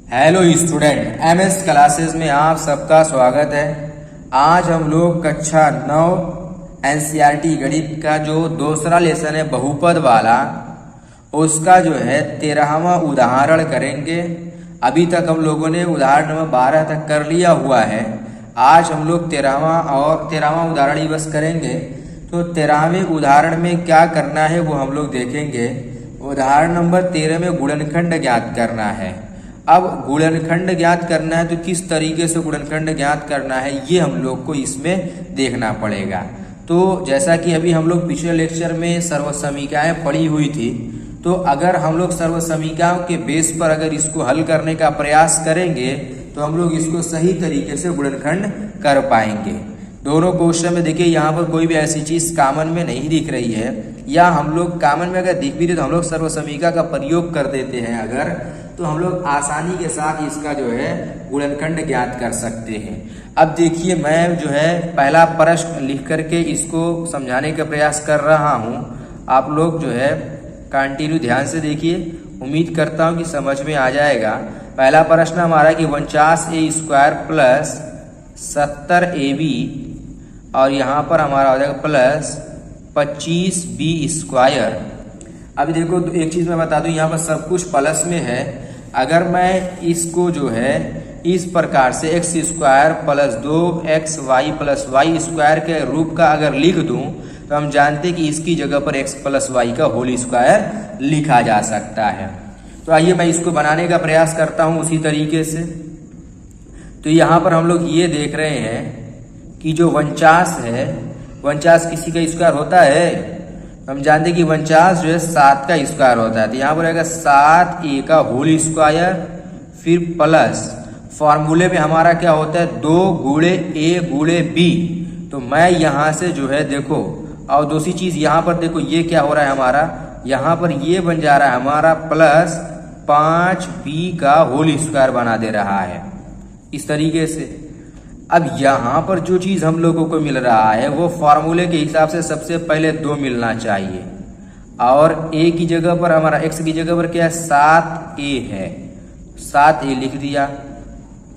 Hello student, MS classes में आप सबका स्वागत है। आज हम लोग कक्षा 9 एनसीईआरटी गणित का जो दूसरा लेसन है बहुपद वाला, उसका जो है 13वां उदाहरण करेंगे। अभी तक हम लोगों ने उदाहरण नंबर 12 तक कर लिया हुआ है। आज हम लोग 13वां उदाहरण ही बस करेंगे। तो 13वें उदाहरण में क्या करना है वो हम लोग देखेंगे। उदाहरण नंबर 13 में गुणनखंड ज्ञात करना है। अब गुणनखंड ज्ञात करना है तो किस तरीके से गुणनखंड ज्ञात करना है ये हम लोग को इसमें देखना पड़ेगा। तो जैसा कि अभी हम लोग पिछले लेक्चर में सर्वसमीकाएं पढ़ी हुई थी, तो अगर हम लोग सर्वसमीकाओं के बेस पर अगर इसको हल करने का प्रयास करेंगे तो हम लोग इसको सही तरीके से गुणनखंड कर पाएंगे। दोनों क्वेश्चन में देखिए यहाँ पर कोई भी ऐसी चीज कॉमन में नहीं दिख रही है, या हम लोग कॉमन में अगर दिख भी रही तो हम लोग सर्वसमीका का प्रयोग कर देते हैं अगर, तो हम लोग आसानी के साथ इसका जो है गुणनखंड ज्ञात कर सकते हैं। अब देखिए मैं जो है पहला प्रश्न लिख करके इसको समझाने का प्रयास कर रहा हूँ। आप लोग जो है कंटिन्यू ध्यान से देखिए, उम्मीद करता हूँ कि समझ में आ जाएगा। पहला प्रश्न हमारा कि 49a² प्लस 70ab और यहाँ पर हमारा हो जाएगा प्लस 25b²। अभी देखो तो एक चीज मैं बता दूं, यहाँ पर सब कुछ प्लस में है। अगर मैं इसको जो है इस प्रकार से x² plus 2xy plus y² के रूप का अगर लिख दूं तो हम जानते कि इसकी जगह पर x प्लस y का होल स्क्वायर लिखा जा सकता है। तो आइए मैं इसको बनाने का प्रयास करता हूं उसी तरीके से। तो यहाँ पर हम लोग ये देख रहे हैं कि जो 49 है, 49 किसी का स्क्वायर होता है। हम जानते कि 49 जो है 7 का स्क्वायर होता है। तो यहाँ पर रहेगा 7a का होल स्क्वायर, फिर प्लस फॉर्मूले में हमारा क्या होता है 2 गुणे a गुणे b। तो मैं यहाँ से जो है देखो, और दूसरी चीज यहाँ पर देखो ये क्या हो रहा है हमारा, यहाँ पर ये बन जा रहा है हमारा प्लस 5b का होल स्क्वायर बना दे रहा है इस तरीके से। अब यहाँ पर जो चीज हम लोगों को मिल रहा है वो फॉर्मूले के हिसाब से सबसे पहले 2 मिलना चाहिए, और a की जगह पर हमारा x की जगह पर क्या है 7a है, 7a लिख दिया,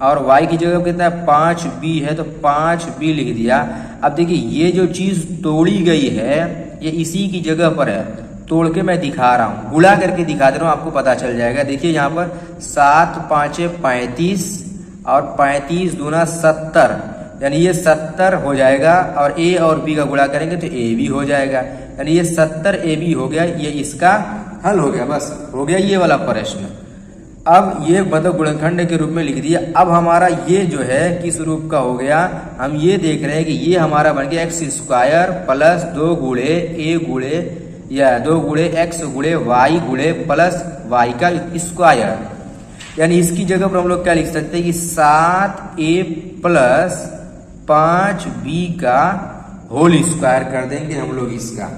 और y की जगह पर कितना है 5b है तो 5b लिख दिया। अब देखिए ये जो चीज तोड़ी गई है ये इसी की जगह पर है, तोड़ के मैं दिखा रहा हूँ, गुणा करके दिखा दे रहा हूँ, आपको पता चल जाएगा। देखिए यहाँ पर 7 5 35 और 35 दूना 70, यानी ये 70 हो जाएगा, और a और b का गुणा करेंगे तो a भी हो जाएगा, यानी ये 70ab हो गया। ये इसका हल हो गया, बस हो गया ये वाला प्रश्न। अब ये मतलब गुणनखंड के रूप में लिख दिया। अब हमारा ये जो है किस रूप का हो गया, हम ये देख रहे हैं कि ये हमारा बन गया x² प्लस 2 गुणे a गुणे या 2 गुणे x गुणे y गुणे प्लस y का स्क्वायर। यानी इसकी जगह पर हम लोग क्या लिख सकते हैं कि 7a प्लस 5b का होल स्क्वायर कर देंगे हम लोग इसका।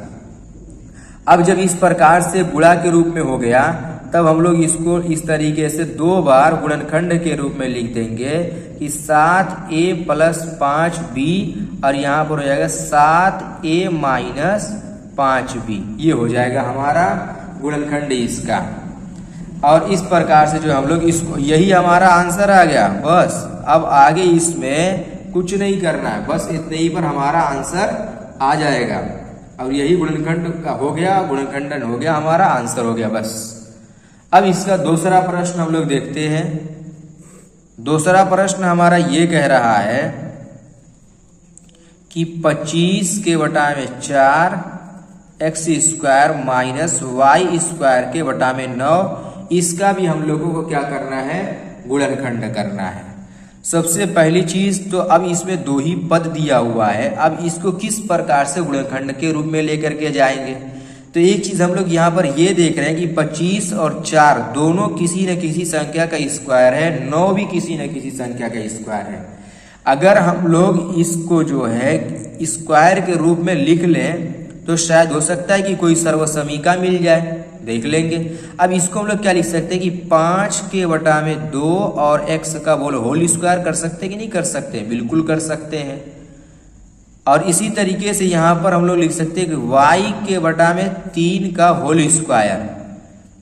अब जब इस प्रकार से गुणा के रूप में हो गया तब हम लोग इसको इस तरीके से 2 बार गुणनखंड के रूप में लिख देंगे कि 7a प्लस 5b, और यहाँ पर हो जाएगा 7a माइनस 5b। ये हो जाएगा हमारा गुणनखंड इसका। और इस प्रकार से जो हम लोग इसको, यही हमारा आंसर आ गया। बस अब आगे इसमें कुछ नहीं करना है, बस इतने ही पर हमारा आंसर आ जाएगा। और यही गुणनखंड हो गया, गुणनखंडन हो गया, हमारा आंसर हो गया बस। अब इसका दूसरा प्रश्न हम लोग देखते हैं। दूसरा प्रश्न हमारा ये कह रहा है कि 25/4 x² माइनस y² के बटा में 9, इसका भी हम लोगों को क्या करना है, गुणनखंड करना है। सबसे पहली चीज तो अब इसमें 2 ही पद दिया हुआ है, अब इसको किस प्रकार से गुणनखंड के रूप में लेकर के जाएंगे। तो एक चीज हम लोग यहाँ पर ये देख रहे हैं कि 25 और 4 दोनों किसी न किसी संख्या का स्क्वायर है, 9 भी किसी न किसी संख्या का स्क्वायर है। अगर हम लोग इसको जो है स्क्वायर के रूप में लिख लें तो शायद हो सकता है कि कोई सर्वसमीका मिल जाए, देख लेंगे। अब इसको हम लोग क्या लिख सकते हैं कि 5/2 और x का होल स्क्वायर कर सकते हैं कि नहीं कर सकते, बिल्कुल कर सकते हैं। और इसी तरीके से यहाँ पर हम लोग लिख सकते हैं कि y/3 का होल स्क्वायर,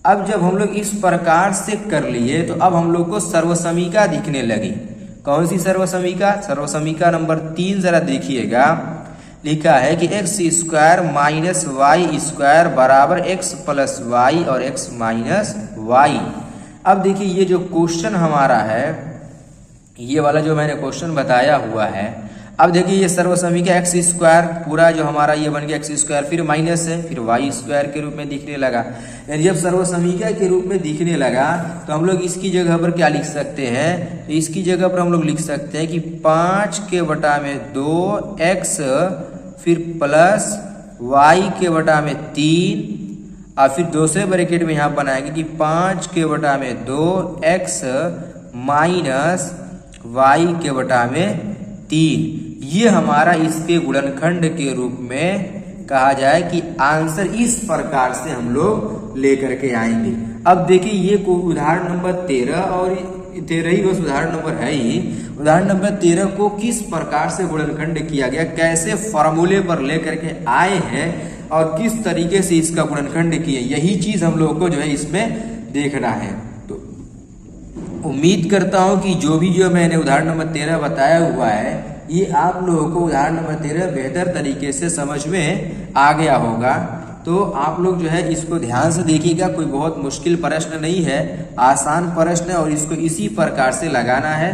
अब जब हम लोग इस प्रकार से कर लिए तो अब हम लोग को सर्वसमीका दिखने लगी। कौन सी सर्वसमीका? सर्वसमीका नंबर 3 जरा देखिएगा। लिखा है कि x square minus y square बराबर एक्स प्लस वाई और एक्स माइनस वाई। अब देखिए ये जो क्वेश्चन हमारा है, ये वाला जो मैंने क्वेश्चन बताया हुआ है, अब देखिए ये सर्वसमीका एक्स स्क्वायर पूरा जो हमारा ये बन गया एक्स स्क्वायर, फिर माइनस है, फिर वाई स्क्वायर के रूप में दिखने लगा। यानी जब सर्वसमीका के रूप में दिखने लगा तो हम लोग इसकी जगह पर क्या लिख सकते हैं? तो इसकी जगह पर हम लोग लिख सकते हैं कि 5 के बटा में 2 एक्स फिर प्लस वाई के बटा में 3 और फिर दूसरे ब्रैकेट में यहाँ बनाएंगे कि 5 के बटा में 2 एक्स माइनस वाई के बटा में 3। ये हमारा इसके गुणनखंड के रूप में कहा जाए कि आंसर इस प्रकार से हम लोग लेकर के आएंगे। अब देखिए ये उदाहरण नंबर 13 और 13 ही बस उदाहरण नंबर है ही। उदाहरण नंबर 13 को किस प्रकार से गुणनखंड किया गया, कैसे फॉर्मूले पर लेकर के आए हैं और किस तरीके से इसका गुणनखंड किए, यही चीज हम लोगों को जो है इसमें देखना है। तो उम्मीद करता हूं कि जो मैंने उदाहरण नंबर 13 बताया हुआ है ये आप लोगों को उदाहरण नंबर 13 बेहतर तरीके से समझ में आ गया होगा। तो आप लोग जो है इसको ध्यान से देखिएगा, कोई बहुत मुश्किल प्रश्न नहीं है, आसान प्रश्न है और इसको इसी प्रकार से लगाना है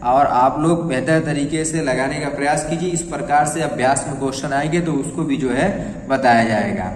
और आप लोग बेहतर तरीके से लगाने का प्रयास कीजिए। इस प्रकार से अभ्यास में क्वेश्चन आएंगे तो उसको भी जो है बताया जाएगा।